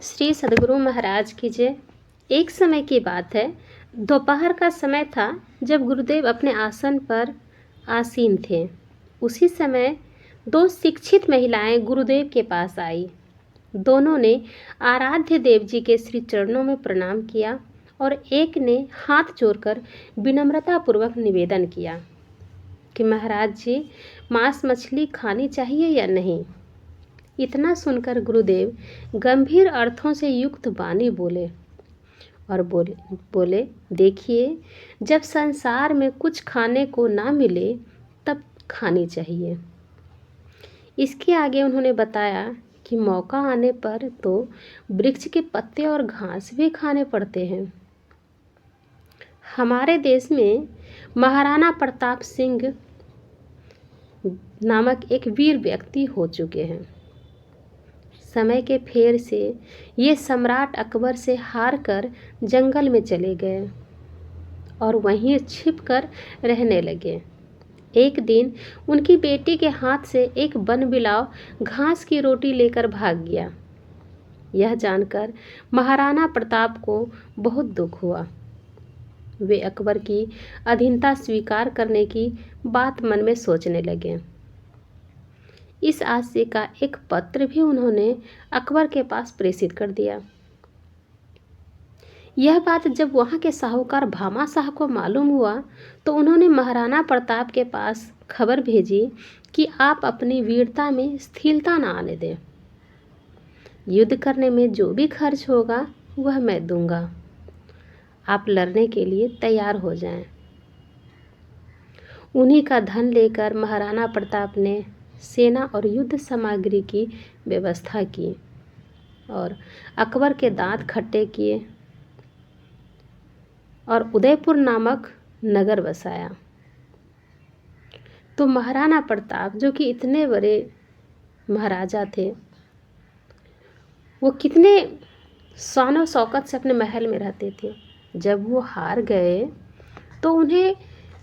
श्री सद्गुरु महाराज की जय। एक समय की बात है, दोपहर का समय था जब गुरुदेव अपने आसन पर आसीन थे। उसी समय दो शिक्षित महिलाएं गुरुदेव के पास आई। दोनों ने आराध्य देव जी के श्री चरणों में प्रणाम किया और एक ने हाथ जोड़कर विनम्रतापूर्वक निवेदन किया कि महाराज जी, मांस मछली खानी चाहिए या नहीं। इतना सुनकर गुरुदेव गंभीर अर्थों से युक्त वाणी बोले और बोले देखिए, जब संसार में कुछ खाने को ना मिले तब खानी चाहिए। इसके आगे उन्होंने बताया कि मौका आने पर तो वृक्ष के पत्ते और घास भी खाने पड़ते हैं। हमारे देश में महाराणा प्रताप सिंह नामक एक वीर व्यक्ति हो चुके हैं। समय के फेर से ये सम्राट अकबर से हार कर जंगल में चले गए और वहीं छिपकर रहने लगे। एक दिन उनकी बेटी के हाथ से एक बनबिलाव घास की रोटी लेकर भाग गया। यह जानकर महाराणा प्रताप को बहुत दुख हुआ। वे अकबर की अधीनता स्वीकार करने की बात मन में सोचने लगे। इस आशय का एक पत्र भी उन्होंने अकबर के पास प्रेषित कर दिया। यह बात जब वहाँ के साहूकार भामा शाह को मालूम हुआ तो उन्होंने महाराणा प्रताप के पास खबर भेजी कि आप अपनी वीरता में स्थिरता न आने दें। युद्ध करने में जो भी खर्च होगा वह मैं दूंगा। आप लड़ने के लिए तैयार हो जाएं। उन्हीं का धन लेकर महाराणा प्रताप ने सेना और युद्ध सामग्री की व्यवस्था की और अकबर के दांत खट्टे किए और उदयपुर नामक नगर बसाया। तो महाराणा प्रताप, जो कि इतने बड़े महाराजा थे, वो कितने शान शौकत से अपने महल में रहते थे। जब वो हार गए तो उन्हें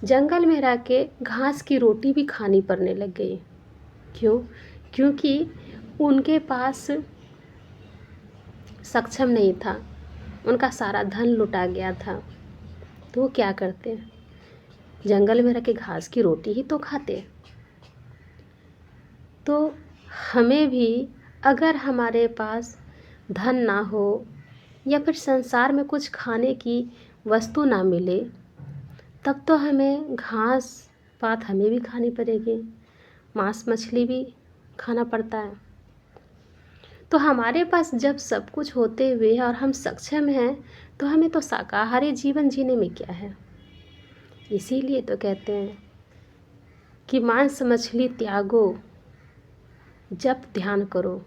जंगल में रह के घास की रोटी भी खानी पड़ने लग गई। क्यों? क्योंकि उनके पास सक्षम नहीं था, उनका सारा धन लुटा गया था। तो वो क्या करते? जंगल में रह के घास की रोटी ही तो खाते। तो हमें भी अगर हमारे पास धन ना हो या फिर संसार में कुछ खाने की वस्तु ना मिले, तब तो हमें घास पात हमें भी खानी पड़ेगी, मांस मछली भी खाना पड़ता है। तो हमारे पास जब सब कुछ होते हुए और हम सक्षम हैं तो हमें तो शाकाहारी जीवन जीने में क्या है। इसीलिए तो कहते हैं कि मांस मछली त्यागो, जप ध्यान करो।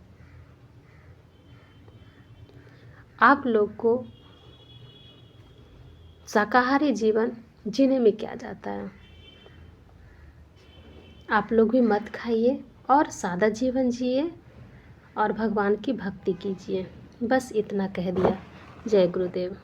आप लोग को शाकाहारी जीवन जीने में क्या जाता है। आप लोग भी मत खाइए और सादा जीवन जिए और भगवान की भक्ति कीजिए। बस इतना कह दिया। जय गुरुदेव।